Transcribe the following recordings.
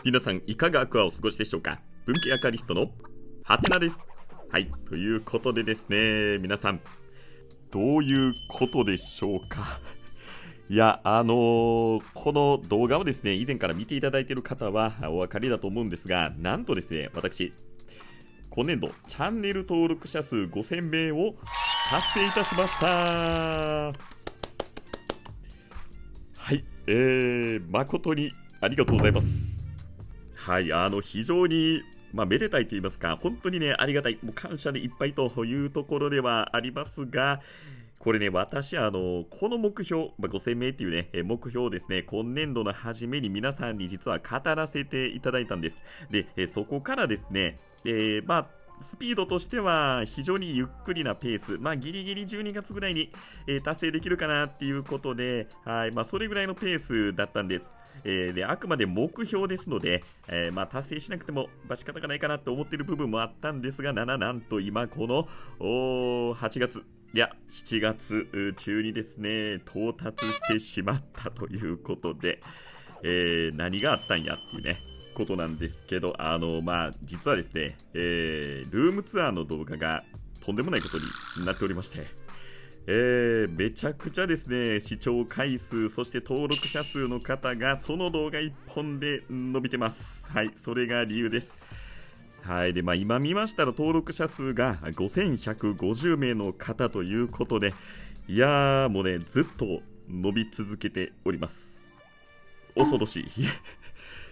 皆さんいかがアクアをお過ごしでしょうか。文系アクアリストのハテナです。はい、ということでですね、皆さんどういうことでしょうか。いや、この動画をですね、以前から見ていただいている方はお分かりだと思うんですが、なんとですね、私、今年度チャンネル登録者数5000名を達成いたしました。はい、誠にありがとうございます。はい、非常にめでたいと言いますか、本当にね、ありがたい、もう感謝でいっぱいというところではありますが、これね、私、この目標、5000名っていうね、目標をですね、今年度の初めに皆さんに実は語らせていただいたんです。で、そこからですね、スピードとしては非常にゆっくりなペース、ギリギリ12月ぐらいに、達成できるかなっていうことで、はい、それぐらいのペースだったんです。で、あくまで目標ですので、達成しなくても仕方がないかなと思っている部分もあったんですが、なんと今この8月、いや、7月中にですね、到達してしまったということで、何があったんやっていうね、ことなんですけど、実はですね、ルームツアーの動画がとんでもないことになっておりまして、めちゃくちゃですね、視聴回数、そして登録者数の方がその動画1本で伸びてます。はい、それが理由です。はい。で、今見ましたら登録者数が5150名の方ということで、いやー、もうね、ずっと伸び続けております。恐ろしい。い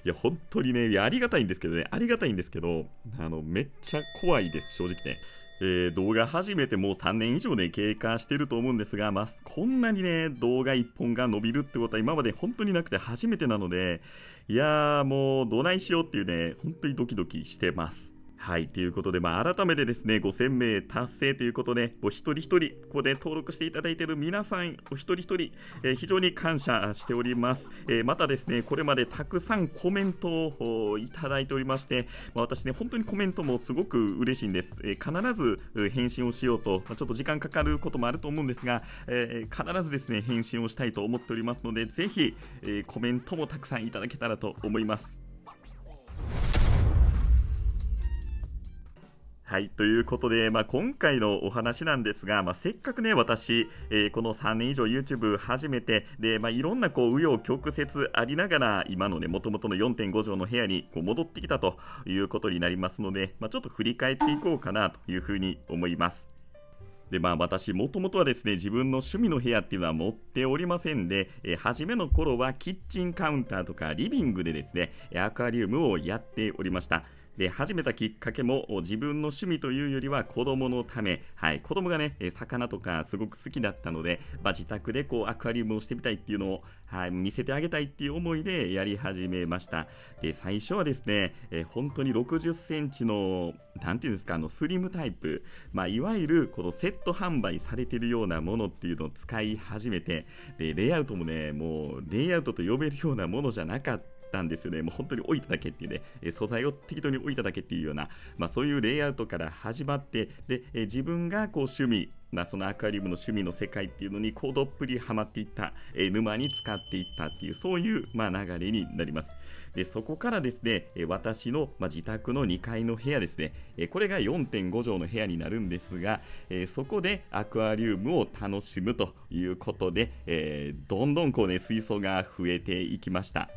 や、本当にね、いや、ありがたいんですけどね、ありがたいんですけど、めっちゃ怖いです、正直ね。動画始めてもう3年以上ね、経過してると思うんですが、こんなにね、動画1本が伸びるってことは今まで本当になくて初めてなので、いやー、もうどないしようっていうね、本当にドキドキしてます。はい、ということで、改めてですね、5000名達成ということで、一人一人、ここで登録していただいている皆さん、お一人一人、非常に感謝しております。またですね、これまでたくさんコメントをいただいておりまして、私ね、本当にコメントもすごく嬉しいんです。必ず返信をしようと、ちょっと時間かかることもあると思うんですが、必ずですね、返信をしたいと思っておりますので、ぜひ、コメントもたくさんいただけたらと思います。はい、ということで、今回のお話なんですが、せっかくね、私、この3年以上 YouTube 始めて、で、いろんな紆余曲折ありながら、今のね、元々の 4.5 畳の部屋に戻ってきたということになりますので、ちょっと振り返っていこうかなというふうに思います。で、私、もともとはですね、自分の趣味の部屋っていうのは持っておりませんで、初めの頃はキッチンカウンターとかリビングでですね、アクアリウムをやっておりました。で、始めたきっかけも自分の趣味というよりは子供のため、はい、子供がね、魚とかすごく好きだったので、自宅でアクアリウムをしてみたいっていうのを、はい、見せてあげたいっていう思いでやり始めました。で、最初はですね、本当に60センチの、なんていうんですか、スリムタイプ、いわゆるこのセット販売されているようなものっていうのを使い始めて、で、レイアウトもね、もうレイアウトと呼べるようなものじゃなかったんですよね。もう本当に置いただけっていうね、素材を適当に置いただけっていうような、そういうレイアウトから始まって、で、自分が趣味、そのアクアリウムの趣味の世界っていうのにどっぷりハマっていった、沼に使っていったっていう、そういう、流れになります。で、そこからですね、私の、自宅の2階の部屋ですね、これが 4.5 畳の部屋になるんですが、そこでアクアリウムを楽しむということで、どんどん水槽が増えていきました。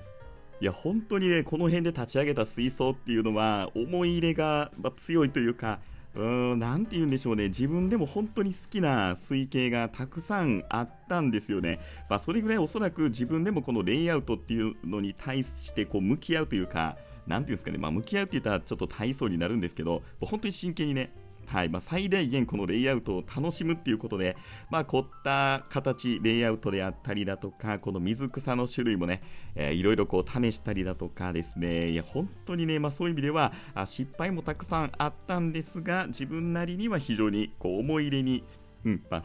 いや、本当にね、この辺で立ち上げた水槽っていうのは思い入れが強いというか、なんて言うんでしょうね、自分でも本当に好きな水系がたくさんあったんですよね。それぐらいおそらく自分でもこのレイアウトっていうのに対して向き合うというか、なんていうんですかね、向き合うって言ったらちょっと大層になるんですけど、本当に真剣にね、はい、最大限このレイアウトを楽しむっていうことで、凝った形、レイアウトであったりだとか、この水草の種類もね、いろいろ試したりだとかですね、いや、本当にね、そういう意味では、失敗もたくさんあったんですが、自分なりには非常に思い入れに、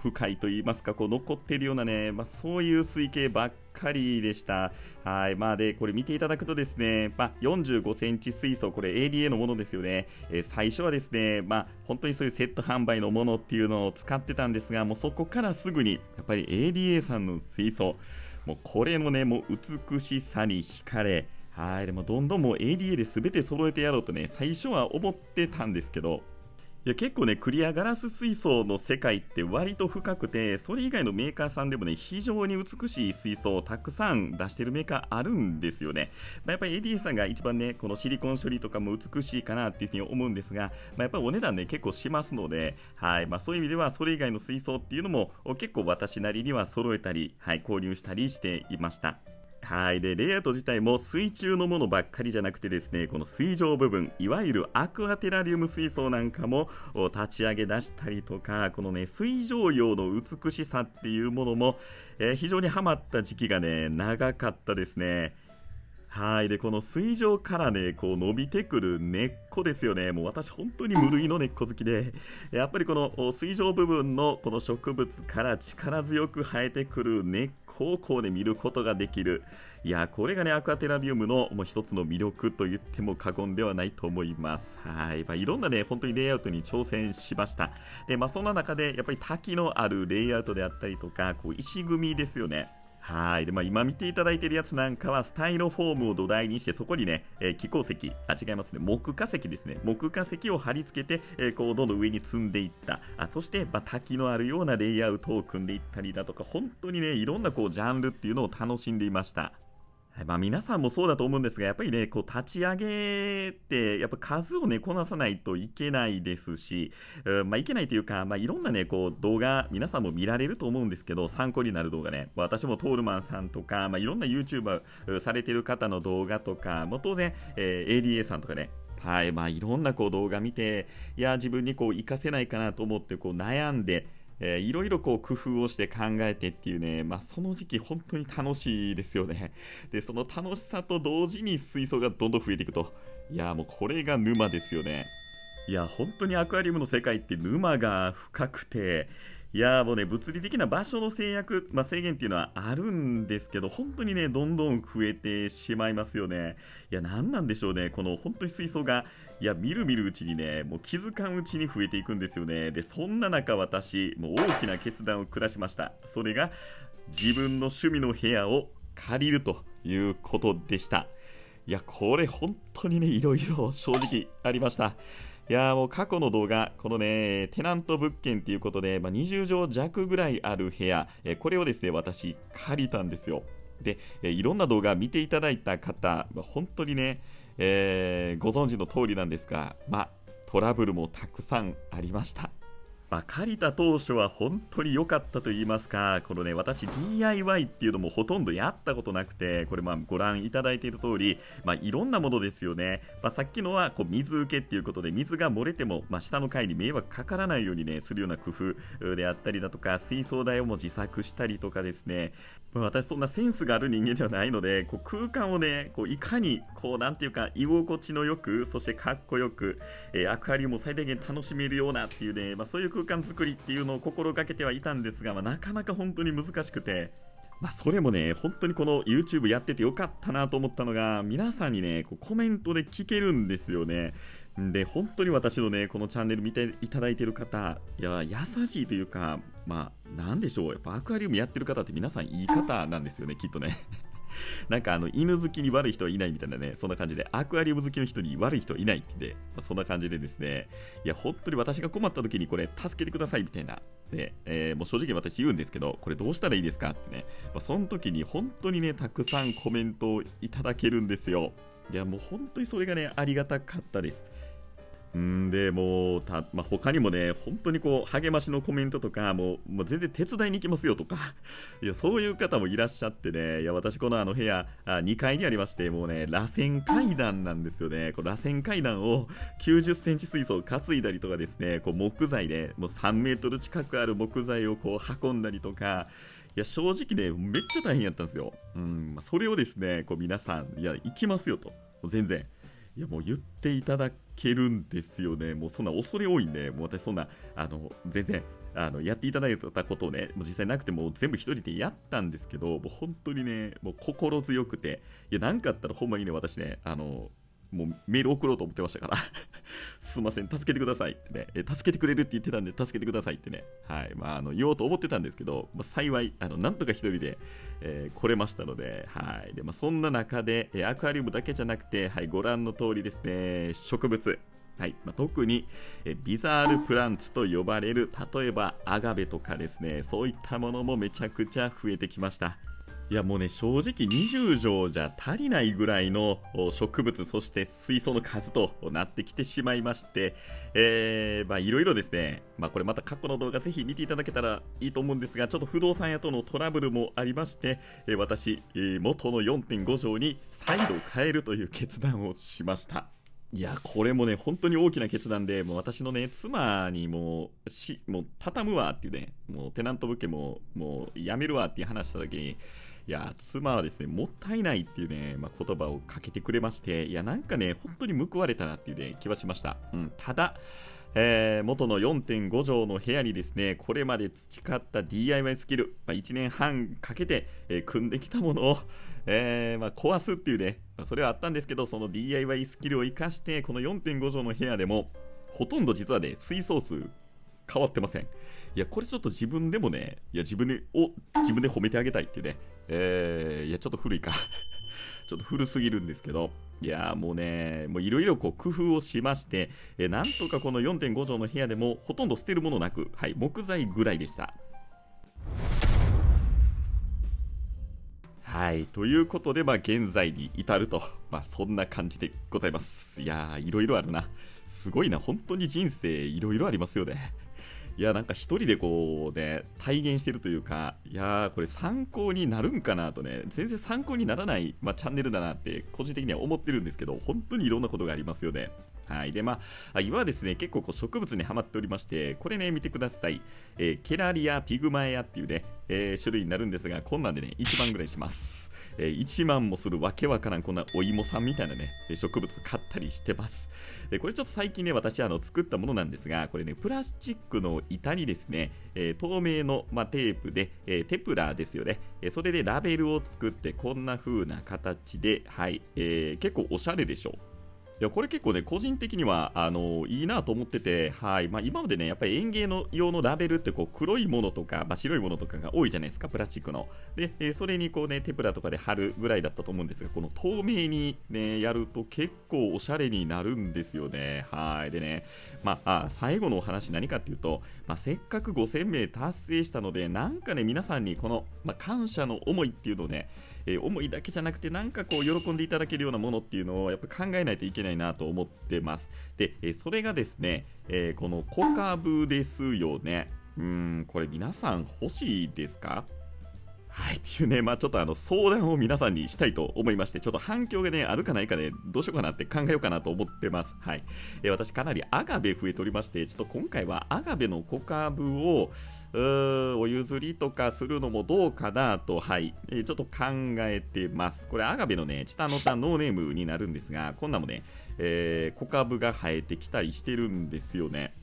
深いと言いますか、残っているようなね、そういう水系ばっかりでした。はい。で、これ見ていただくとですね、45センチ水槽、これ ADA のものですよね。最初はですね、本当にそういうセット販売のものっていうのを使ってたんですが、もうそこからすぐに、やっぱり ADA さんの水槽、もうこれのね、もう美しさに惹かれ、はい、でもどんどんもう ADA で全て揃えてやろうとね、最初は思ってたんですけど、いや結構ね、クリアガラス水槽の世界って割と深くて、それ以外のメーカーさんでもね、非常に美しい水槽をたくさん出してるメーカーあるんですよね。やっぱり ADA さんが一番ね、このシリコン処理とかも美しいかなっていうふうに思うんですが、やっぱりお値段ね、結構しますので、はい、そういう意味では、それ以外の水槽っていうのも結構私なりには揃えたり、はい、購入したりしていました。はい。で、レイアウト自体も水中のものばっかりじゃなくてですね、この水上部分、いわゆるアクアテラリウム水槽なんかも立ち上げ出したりとか、このね、水上用の美しさっていうものも、非常にハマった時期がね、長かったですね。はい。で、この水上からね、こう伸びてくる根っこですよね。もう私本当に無類の根っこ好きで、やっぱりこの水上部分のこの植物から力強く生えてくる根っこをこうね、見ることができる。いや、これがね、アクアテラリウムのもう一つの魅力と言っても過言ではないと思います。はい。いろんなね、本当にレイアウトに挑戦しました。で、そんな中で、やっぱり滝のあるレイアウトであったりとか、こう石組みですよね。はい。で、今見ていただいているやつなんかは、スタイロフォームを土台にして、そこにね、気鉱石、違いますね、木化石ですね。木化石を貼り付けて、こう、どんどん上に積んでいった。そして、滝のあるようなレイアウトを組んでいったりだとか、本当にね、いろんなこう、ジャンルっていうのを楽しんでいました。はい。皆さんもそうだと思うんですが、やっぱりね、こう立ち上げて、やっぱ数をね、こなさないといけないですし、いけないというか、いろんなね、こう動画、皆さんも見られると思うんですけど、参考になる動画ね、私もトールマンさんとか、いろんな YouTuber されてる方の動画とか、もう当然、ADA さんとかね、はい、いろんなこう動画見て、いや、自分にこう活かせないかなと思ってこう悩んで、いろいろこう工夫をして考えてっていうね、その時期本当に楽しいですよね。で、その楽しさと同時に水槽がどんどん増えていくと。いや、もうこれが沼ですよね。いや、本当にアクアリウムの世界って沼が深くて、いやもうね、物理的な場所の制約、制限っていうのはあるんですけど、本当にね、どんどん増えてしまいますよね。いや、なんなんでしょうね、この本当に水槽が、いや、みるみるうちにね、もう気づかんうちに増えていくんですよね。で、そんな中、私、もう大きな決断を下しました。それが、自分の趣味の部屋を借りるということでした。いや、これ本当にね、いろいろ正直ありました。いやーもう過去の動画、このね、テナント物件っていうことで、20畳弱ぐらいある部屋、これをですね、私、借りたんですよ。で、いろんな動画見ていただいた方、本当にね、ご存知の通りなんですが、トラブルもたくさんありました。借りた当初は本当に良かったと言いますか、このね、私 DIY っていうのもほとんどやったことなくて、これご覧いただいている通り、いろんなものですよね。さっきのはこう水受けっていうことで、水が漏れても、下の階に迷惑かからないようにね、するような工夫であったりだとか、水槽台をも自作したりとかですね、私そんなセンスがある人間ではないので、こう空間をね、こういかにこうなんていうか居心地のよく、そしてかっこよく、アクアリウムを最大限楽しめるようなっていうね、そういう空間作りっていうのを心がけてはいたんですが、なかなか本当に難しくて、それもね、本当にこの YouTube やっててよかったなと思ったのが、皆さんにね、こうコメントで聞けるんですよね。で、本当に私のね、このチャンネル見ていただいている方、いや、優しいというか、なんでしょう、やっぱアクアリウムやってる方って皆さんいい方なんですよね、きっとね。なんか犬好きに悪い人はいないみたいなね、そんな感じで、アクアリウム好きの人に悪い人いないってで、そんな感じでですね、いや、本当に私が困った時にこれ、助けてくださいみたいな、で、もう正直私言うんですけど、これどうしたらいいですかってね、その時に本当にね、たくさんコメントをいただけるんですよ。いや、もう本当にそれがね、ありがたかったです。で、もう他にもね、本当にこう、励ましのコメントとか、もう全然手伝いに行きますよとか、いや、そういう方もいらっしゃってね、いや、私この部屋、2階にありまして、もうね、螺旋階段なんですよね。こう螺旋階段を90センチ水槽を担いだりとかですね、こう木材で、もう3メートル近くある木材をこう運んだりとか、いや、正直ね、めっちゃ大変やったんですよ。それをですね、こう皆さん、いや、行きますよと。もう全然。いやもう言っていただけるんですよね。もうそんな恐れ多いんで、もう私そんな、全然、やっていただいたことをね、もう実際なくても全部一人でやったんですけど、もう本当にね、もう心強くて、いや、なんかあったらほんまにね、私ね、もうメール送ろうと思ってましたからすいません、助けてくださいってね、助けてくれるって言ってたんで助けてくださいってね、はい、言おうと思ってたんですけど、幸いなんとか一人で、来れましたので、はい、でそんな中で、アクアリウムだけじゃなくて、はい、ご覧の通りですね、植物、はい、特にビザールプランツと呼ばれる、例えばアガベとかですね、そういったものもめちゃくちゃ増えてきました。いやもうね、正直20畳じゃ足りないぐらいの植物、そして水槽の数となってきてしまいまして、いろいろですね、これまた過去の動画ぜひ見ていただけたらいいと思うんですが、ちょっと不動産屋とのトラブルもありまして、私、元の 4.5 畳に再度変えるという決断をしました。いや、これもね、本当に大きな決断で、もう私のね、妻にもう畳むわっていうね、もうテナント物件もうやめるわっていう話した時に、いや、妻はですね、もったいないっていうね、言葉をかけてくれまして、いや、なんかね、本当に報われたなっていうね、気はしました。ただ、元の 4.5 畳の部屋にですね、これまで培った DIY スキル、1年半かけて、組んできたものを、壊すっていうね、それはあったんですけど、その DIY スキルを生かして、この 4.5 畳の部屋でも、ほとんど実はね、水槽数変わってません。いや、これちょっと自分でもね、いや自分で褒めてあげたいっていうね、いや、ちょっと古いか。ちょっと古すぎるんですけど、いやもうね、いろいろ工夫をしまして、なんとかこの 4.5 畳の部屋でもほとんど捨てるものなく、はい、木材ぐらいでした。はい、ということで、現在に至ると、そんな感じでございます。いやいろいろあるな。すごいな、本当に人生いろいろありますよね。いや、なんか一人でこうね、体現してるというか、いやー、これ参考になるんかなとね、全然参考にならない、チャンネルだなって、個人的には思ってるんですけど、本当にいろんなことがありますよね。はい。で、今はですね、結構植物にはまっておりまして、これね、見てください。ケラリア・ピグマエアっていうね、種類になるんですが、こんなんでね、1万ぐらいします。1万もするわけわからんこんなお芋さんみたいなね植物買ったりしてます。これちょっと最近ね私作ったものなんですが、これねプラスチックの板にですね、透明の、テープで、テプラですよね、それでラベルを作ってこんな風な形で、はい、結構おしゃれでしょ。いやこれ結構ね個人的にはいいなと思ってて、はい、今までねやっぱり園芸の用のラベルってこう黒いものとか、白いものとかが多いじゃないですか、プラスチックので、それにこうねテプラとかで貼るぐらいだったと思うんですが、この透明にねやると結構おしゃれになるんですよね。はい。でね、最後のお話何かっていうと、せっかく5000名達成したので、なんかね皆さんにこの、感謝の思いっていうのをね、思いだけじゃなくてなんかこう喜んでいただけるようなものっていうのをやっぱ考えないといけないなと思ってます。で、それがですね、この小株ですよね。これ皆さん欲しいですか？はい、っていうね、ちょっと相談を皆さんにしたいと思いまして、ちょっと反響がね、あるかないかで、どうしようかなって考えようかなと思ってます。はい。私かなりアガベ増えておりまして、ちょっと今回はアガベの小株を、お譲りとかするのもどうかなと、はい、ちょっと考えてます。これアガベのね、チタノタノーネームになるんですが、こんなんもね、小株が生えてきたりしてるんですよね。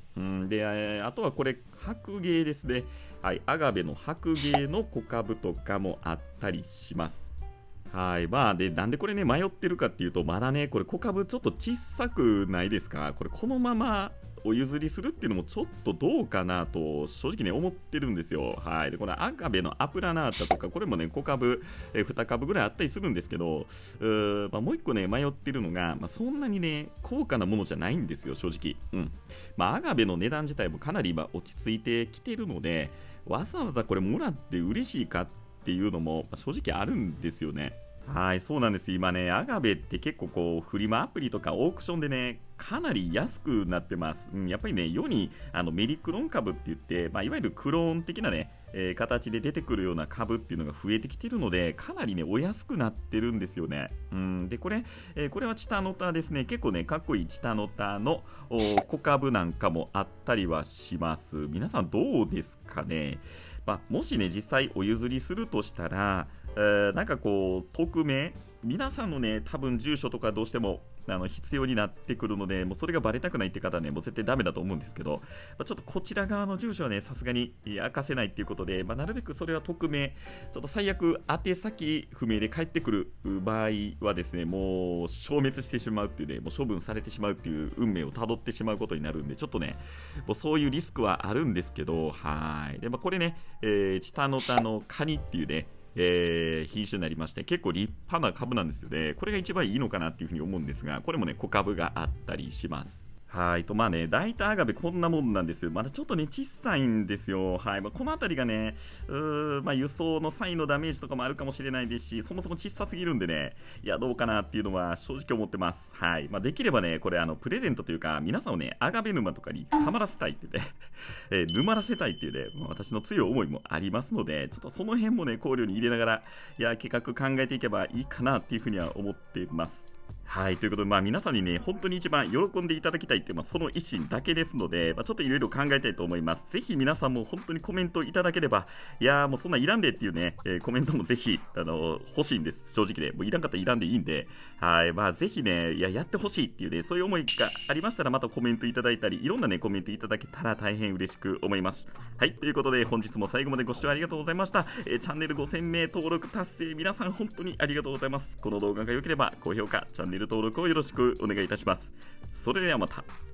で、あとはこれ白芸ですね。はい、アガベの白芸の小株とかもあったりします。はい、でなんでこれね迷ってるかっていうと、まだねこれ小株ちょっと小さくないですか？これこのままお譲りするっていうのもちょっとどうかなと正直ね思ってるんですよ。はい。でこのアガベのアプラナータとかこれもね小株、2株ぐらいあったりするんですけど、もう1個ね迷ってるのが、そんなにね高価なものじゃないんですよ正直。アガベの値段自体もかなり今落ち着いてきてるので、わざわざこれもらって嬉しいかっていうのも正直あるんですよね。はい、そうなんです。今ね、アガベって結構こう、フリマアプリとかオークションでね、かなり安くなってます。やっぱりね、世にメリクロン株って言って、いわゆるクローン的なね、形で出てくるような株っていうのが増えてきてるので、かなりね、お安くなってるんですよね。で、これはチタノタですね。結構ね、かっこいいチタノタの小株なんかもあったりはします。皆さんどうですかね。もしね、実際お譲りするとしたら、なんかこう、匿名、皆さんのね、多分住所とかどうしても必要になってくるので、もうそれがバレたくないって方はね、もう絶対ダメだと思うんですけど、ちょっとこちら側の住所はね、さすがに明かせないっていうことで、なるべくそれは匿名、ちょっと最悪、宛先不明で帰ってくる場合はですね、もう消滅してしまうっていうね、もう処分されてしまうっていう運命をたどってしまうことになるんで、ちょっとね、もうそういうリスクはあるんですけど、はい。で、これね、チタノタのカニっていうね、品種になりまして、結構立派な株なんですよね。これが一番いいのかなっていうふうに思うんですが、これもね、小株があったりします。はいと、大体アガベこんなもんなんですよ。まだちょっとね、小さいんですよ。はい。この辺りがね、輸送の際のダメージとかもあるかもしれないですし、そもそも小さすぎるんでね、いや、どうかなっていうのは正直思ってます。はい。できればね、これ、プレゼントというか、皆さんをね、アガベ沼とかにはまらせたいって言って、沼らせたいっていうね、私の強い思いもありますので、ちょっとその辺もね、考慮に入れながら、いや、企画考えていけばいいかなっていうふうには思ってます。はい、ということで、皆さんにね、本当に一番喜んでいただきたいっていう、その一心だけですので、ちょっといろいろ考えたいと思います。ぜひ皆さんも本当にコメントいただければ、いやーもうそんなんいらんでっていうね、コメントもぜひ、欲しいんです、正直で。もういらんかったらいらんでいいんで、はい、ぜひね、やってほしいっていうね、そういう思いがありましたら、またコメントいただいたり、いろんなね、コメントいただけたら大変嬉しく思います。はい、ということで、本日も最後までご視聴ありがとうございました。チャンネル5000名登録達成、皆さん本当にありがとうございます。この動画が良ければ、高評価、チャンネル登録をよろしくお願いいたします。それではまた。